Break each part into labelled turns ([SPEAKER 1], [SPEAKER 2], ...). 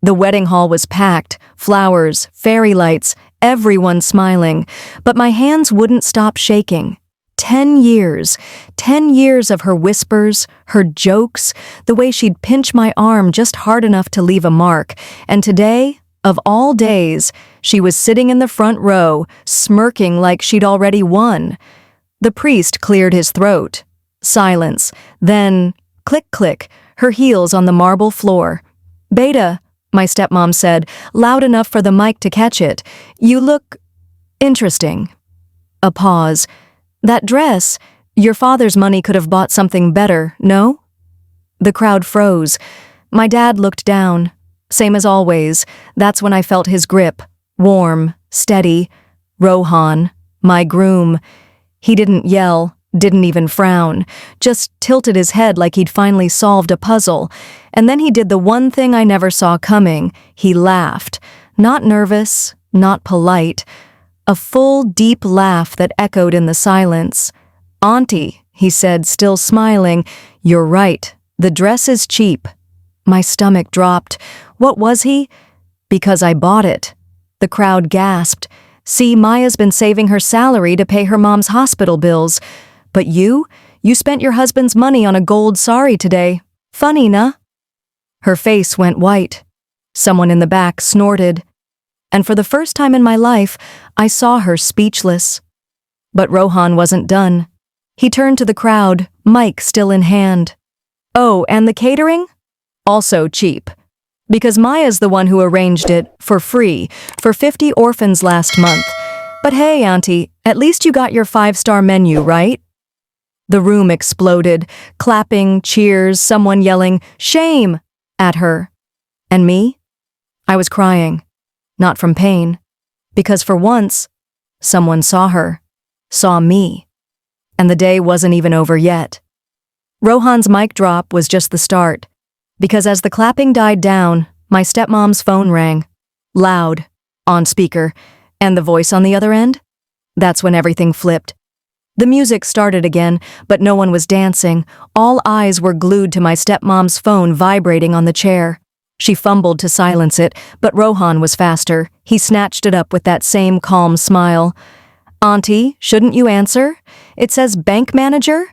[SPEAKER 1] The wedding hall was packed, flowers, fairy lights, everyone smiling, but my hands wouldn't stop shaking. 10 years. 10 years of her whispers, her jokes, the way she'd pinch my arm just hard enough to leave a mark. And today, of all days, she was sitting in the front row, smirking like she'd already won. The priest cleared his throat. Silence. Then, click, click, her heels on the marble floor. "Beta," my stepmom said, loud enough for the mic to catch it. "You look interesting." A pause. "That dress, your father's money could have bought something better, no?" The crowd froze. My dad looked down. Same as always, that's when I felt his grip. Warm, steady. Rohan, my groom. He didn't yell, didn't even frown, just tilted his head like he'd finally solved a puzzle. And then he did the one thing I never saw coming. He laughed. Not nervous, not polite. A full, deep laugh that echoed in the silence. "Auntie," he said, still smiling, "you're right. The dress is cheap." My stomach dropped. What was he? Because I bought it. The crowd gasped. "See, Maya's been saving her salary to pay her mom's hospital bills. But you spent your husband's money on a gold sari today. Funny, nah?" Her face went white. Someone in the back snorted. And for the first time in my life, I saw her speechless. But Rohan wasn't done. He turned to the crowd, mic still in hand. "Oh, and the catering? Also cheap. Because Maya's the one who arranged it, for free, for 50 orphans last month. But hey, Auntie, at least you got your 5-star menu, right?" The room exploded, clapping, cheers, someone yelling, "Shame!" at her. And me? I was crying. Not from pain. Because for once, someone saw her. Saw me. And the day wasn't even over yet. Rohan's mic drop was just the start. Because as the clapping died down, my stepmom's phone rang. Loud. On speaker. And the voice on the other end? That's when everything flipped. The music started again, but no one was dancing. All eyes were glued to my stepmom's phone vibrating on the chair. She fumbled to silence it, but Rohan was faster. He snatched it up with that same calm smile. "Auntie, shouldn't you answer? It says bank manager?"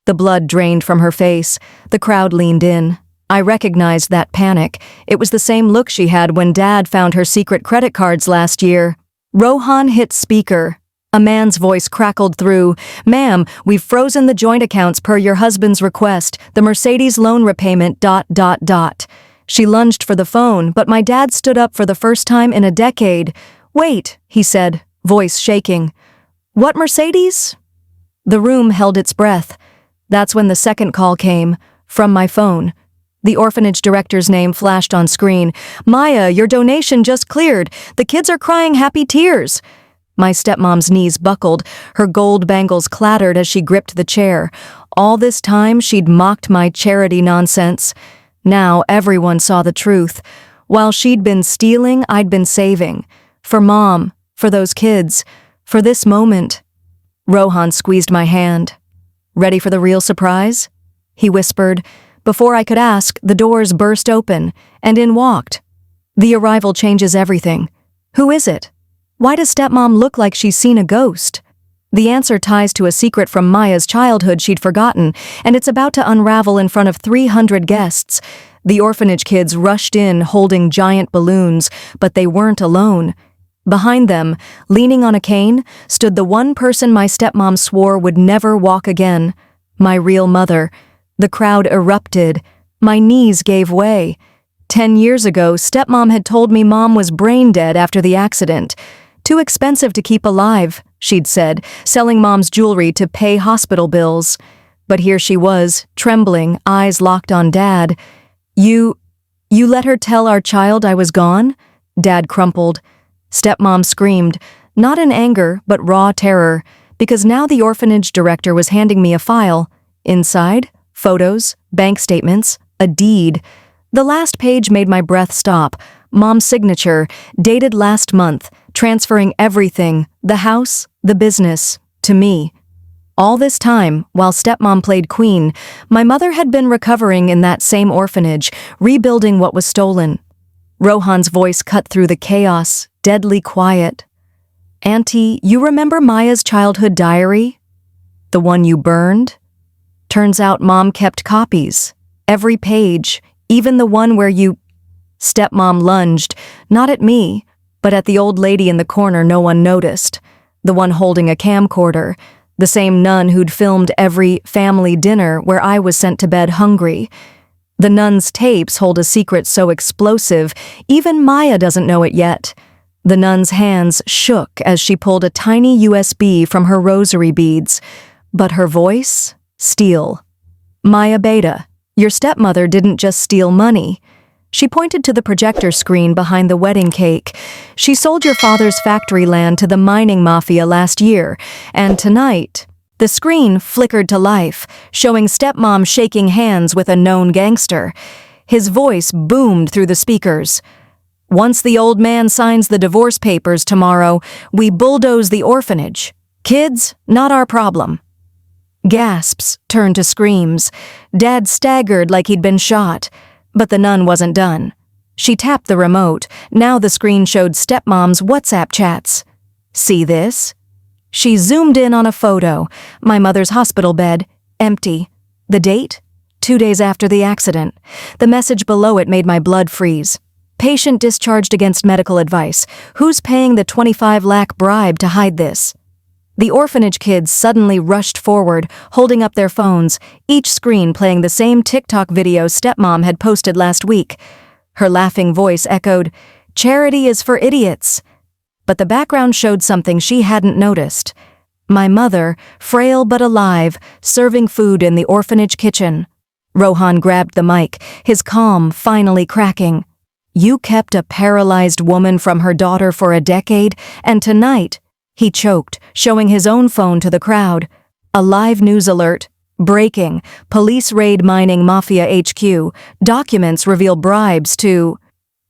[SPEAKER 1] The blood drained from her face. The crowd leaned in. I recognized that panic. It was the same look she had when Dad found her secret credit cards last year. Rohan hit speaker. A man's voice crackled through. "Ma'am, we've frozen the joint accounts per your husband's request. The Mercedes loan repayment ... She lunged for the phone, but my dad stood up for the first time in a decade. "Wait," he said, voice shaking. "What Mercedes?" The room held its breath. That's when the second call came, from my phone. The orphanage director's name flashed on screen. "Maya, your donation just cleared. The kids are crying happy tears." My stepmom's knees buckled. Her gold bangles clattered as she gripped the chair. All this time, she'd mocked my charity nonsense. Now everyone saw the truth. While she'd been stealing, I'd been saving. For Mom, for those kids, for this moment. Rohan squeezed my hand. "Ready for the real surprise?" he whispered. Before I could ask, the doors burst open, and in walked. The arrival changes everything. Who is it? Why does stepmom look like she's seen a ghost? The answer ties to a secret from Maya's childhood she'd forgotten, and it's about to unravel in front of 300 guests. The orphanage kids rushed in holding giant balloons, but they weren't alone. Behind them, leaning on a cane, stood the one person my stepmom swore would never walk again. My real mother. The crowd erupted. My knees gave way. 10 years ago, stepmom had told me Mom was brain dead after the accident. Too expensive to keep alive, she'd said, selling Mom's jewelry to pay hospital bills. But here she was, trembling, eyes locked on Dad. You let her tell our child I was gone?" Dad crumpled. Stepmom screamed, not in anger, but raw terror, because now the orphanage director was handing me a file. Inside, photos, bank statements, a deed. The last page made my breath stop. Mom's signature, dated last month, transferring everything, the house, the business, to me. All this time, while stepmom played queen, my mother had been recovering in that same orphanage, rebuilding what was stolen. Rohan's voice cut through the chaos, deadly quiet. "Auntie, you remember Maya's childhood diary? The one you burned? Turns out Mom kept copies. Every page, even the one where you—" Stepmom lunged, not at me, but at the old lady in the corner no one noticed, the one holding a camcorder, the same nun who'd filmed every family dinner where I was sent to bed hungry. The nun's tapes hold a secret so explosive, even Maya doesn't know it yet. The nun's hands shook as she pulled a tiny USB from her rosary beads, but her voice? Steel. "Maya Beta, your stepmother didn't just steal money." She pointed to the projector screen behind the wedding cake. "She sold your father's factory land to the mining mafia last year, and tonight—" The screen flickered to life, showing Stepmom shaking hands with a known gangster. His voice boomed through the speakers. "Once the old man signs the divorce papers tomorrow, we bulldoze the orphanage. Kids, not our problem." Gasps turned to screams. Dad staggered like he'd been shot. But the nun wasn't done. She tapped the remote. Now the screen showed Stepmom's WhatsApp chats. "See this?" She zoomed in on a photo. My mother's hospital bed, empty. The date? 2 days after the accident. The message below it made my blood freeze. "Patient discharged against medical advice. Who's paying the 25 lakh bribe to hide this?" The orphanage kids suddenly rushed forward, holding up their phones, each screen playing the same TikTok video Stepmom had posted last week. Her laughing voice echoed, "Charity is for idiots." But the background showed something she hadn't noticed. My mother, frail but alive, serving food in the orphanage kitchen. Rohan grabbed the mic, his calm finally cracking. "You kept a paralyzed woman from her daughter for a decade, and tonight—" He choked, showing his own phone to the crowd. A live news alert. Breaking. Police raid mining mafia HQ. Documents reveal bribes to...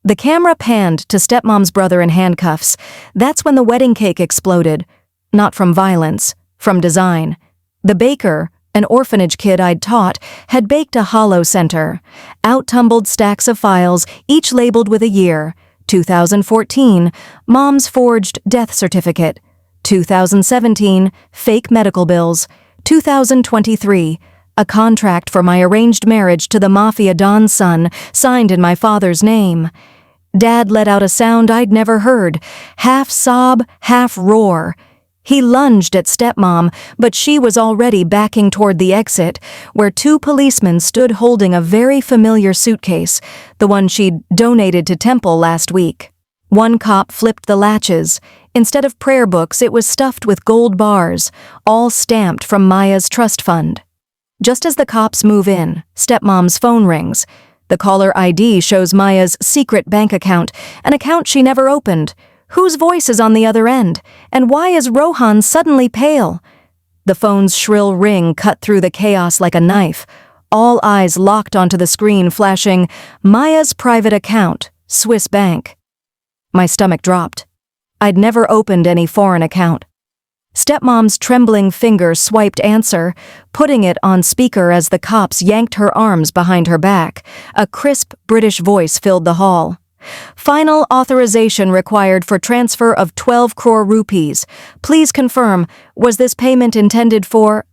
[SPEAKER 1] The camera panned to Stepmom's brother in handcuffs. That's when the wedding cake exploded. Not from violence, from design. The baker, an orphanage kid I'd taught, had baked a hollow center. Out tumbled stacks of files, each labeled with a year. 2014, Mom's forged death certificate. 2017, fake medical bills. 2023, a contract for my arranged marriage to the mafia don's son, signed in my father's name. Dad let out a sound I'd never heard, half sob, half roar. He lunged at Stepmom, but she was already backing toward the exit, where 2 policemen stood holding a very familiar suitcase, the one she'd donated to Temple last week. One cop flipped the latches. Instead of prayer books, it was stuffed with gold bars, all stamped from Maya's trust fund. Just as the cops move in, Stepmom's phone rings. The caller ID shows Maya's secret bank account, an account she never opened. Whose voice is on the other end? And why is Rohan suddenly pale? The phone's shrill ring cut through the chaos like a knife. All eyes locked onto the screen, flashing, "Maya's private account, Swiss bank." My stomach dropped. I'd never opened any foreign account. Stepmom's trembling finger swiped answer, putting it on speaker as the cops yanked her arms behind her back. A crisp British voice filled the hall. "Final authorization required for transfer of 12 crore rupees. Please confirm, was this payment intended for—"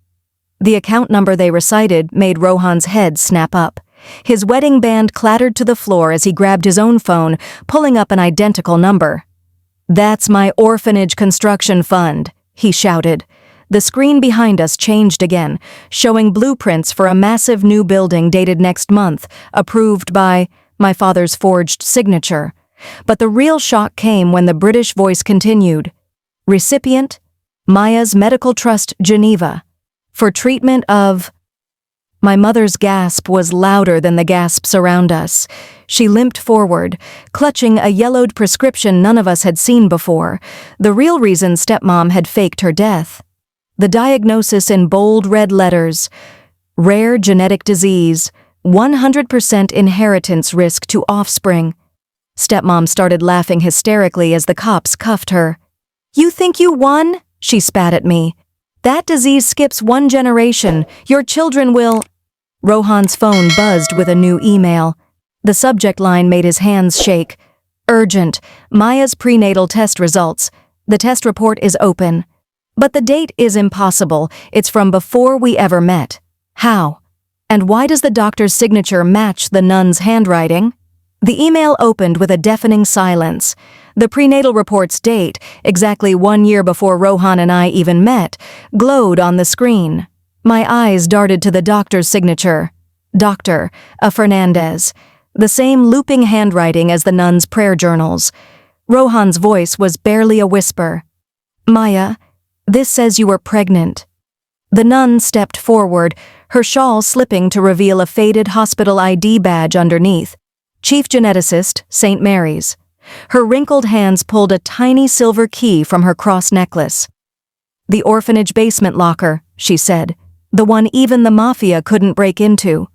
[SPEAKER 1] The account number they recited made Rohan's head snap up. His wedding band clattered to the floor as he grabbed his own phone, pulling up an identical number. "That's my orphanage construction fund," he shouted. The screen behind us changed again, showing blueprints for a massive new building dated next month, approved by my father's forged signature. But the real shock came when the British voice continued. "Recipient, Maya's Medical Trust, Geneva. For treatment of—" My mother's gasp was louder than the gasps around us. She limped forward, clutching a yellowed prescription none of us had seen before, the real reason Stepmom had faked her death. The diagnosis in bold red letters: rare genetic disease, 100% inheritance risk to offspring. Stepmom started laughing hysterically as the cops cuffed her. "You think you won?" she spat at me. "That disease skips 1 generation. Your children will—" Rohan's phone buzzed with a new email. The subject line made his hands shake. Urgent. Maya's prenatal test results. The test report is open. But the date is impossible. It's from before we ever met. How? And why does the doctor's signature match the nun's handwriting? The email opened with a deafening silence. The prenatal report's date, exactly 1 year before Rohan and I even met, glowed on the screen. My eyes darted to the doctor's signature. Doctor, a Fernandez. The same looping handwriting as the nun's prayer journals. Rohan's voice was barely a whisper. Maya, this says you were pregnant. The nun stepped forward, her shawl slipping to reveal a faded hospital ID badge underneath. Chief Geneticist, St. Mary's. Her wrinkled hands pulled a tiny silver key from her cross necklace. The orphanage basement locker, she said, the one even the mafia couldn't break into.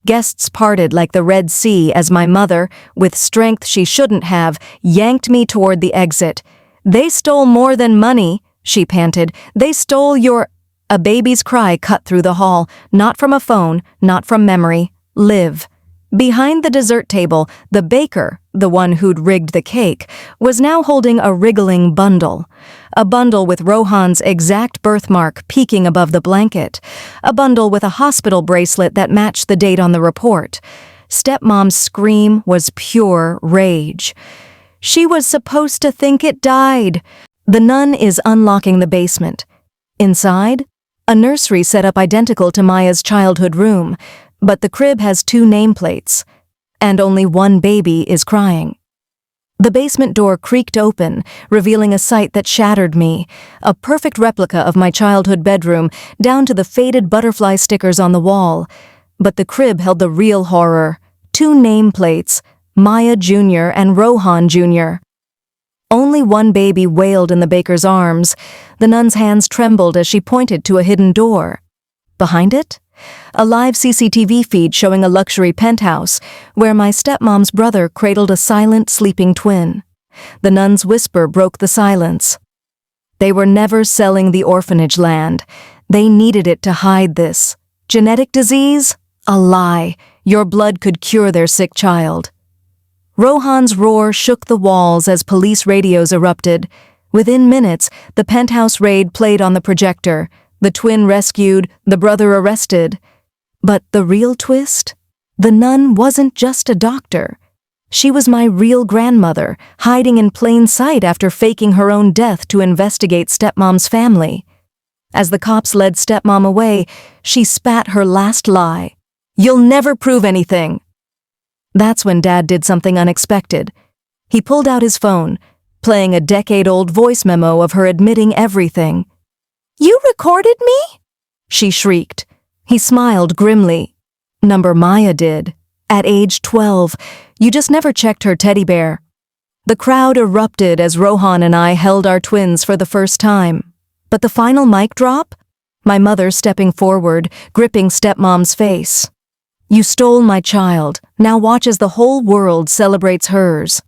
[SPEAKER 1] Guests parted like the Red Sea as my mother, with strength she shouldn't have, yanked me toward the exit. They stole more than money, she panted. They stole your... A baby's cry cut through the hall, not from a phone, not from memory. Liv. Behind the dessert table, the baker, the one who'd rigged the cake, was now holding a wriggling bundle. A bundle with Rohan's exact birthmark peeking above the blanket. A bundle with a hospital bracelet that matched the date on the report. Stepmom's scream was pure rage. She was supposed to think it died. The nun is unlocking the basement. Inside, a nursery set up identical to Maya's childhood room, but the crib has 2 nameplates, and only one baby is crying. The basement door creaked open, revealing a sight that shattered me, a perfect replica of my childhood bedroom, down to the faded butterfly stickers on the wall. But the crib held the real horror. 2 nameplates, Maya Jr. and Rohan Jr. Only one baby wailed in the baker's arms. The nun's hands trembled as she pointed to a hidden door. Behind it? A live CCTV feed showing a luxury penthouse, where my stepmom's brother cradled a silent, sleeping twin. The nun's whisper broke the silence. They were never selling the orphanage land. They needed it to hide this. Genetic disease? A lie. Your blood could cure their sick child. Rohan's roar shook the walls as police radios erupted. Within minutes, the penthouse raid played on the projector. The twin rescued, the brother arrested. But the real twist? The nun wasn't just a doctor. She was my real grandmother, hiding in plain sight after faking her own death to investigate Stepmom's family. As the cops led Stepmom away, she spat her last lie. You'll never prove anything. That's when Dad did something unexpected. He pulled out his phone, playing a decade-old voice memo of her admitting everything. You recorded me? She shrieked. He smiled grimly. Number Maya did. At age 12, you just never checked her teddy bear. The crowd erupted as Rohan and I held our twins for the first time. But the final mic drop? My mother stepping forward, gripping Stepmom's face. You stole my child. Now watch as the whole world celebrates hers.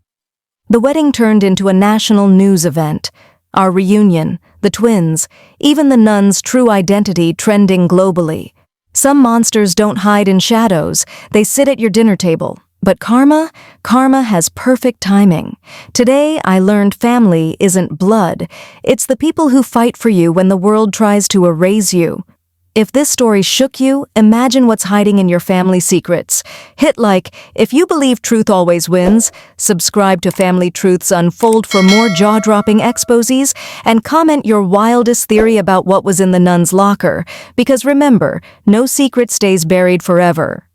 [SPEAKER 1] The wedding turned into a national news event. Our reunion, the twins, even the nun's true identity trending globally. Some monsters don't hide in shadows. They sit at your dinner table. But karma has perfect timing. Today, I learned family isn't blood. It's the people who fight for you when the world tries to erase you. If this story shook you, imagine what's hiding in your family secrets. Hit like if you believe truth always wins, subscribe to Family Truths Unfold for more jaw-dropping exposés, and comment your wildest theory about what was in the nun's locker. Because remember, no secret stays buried forever.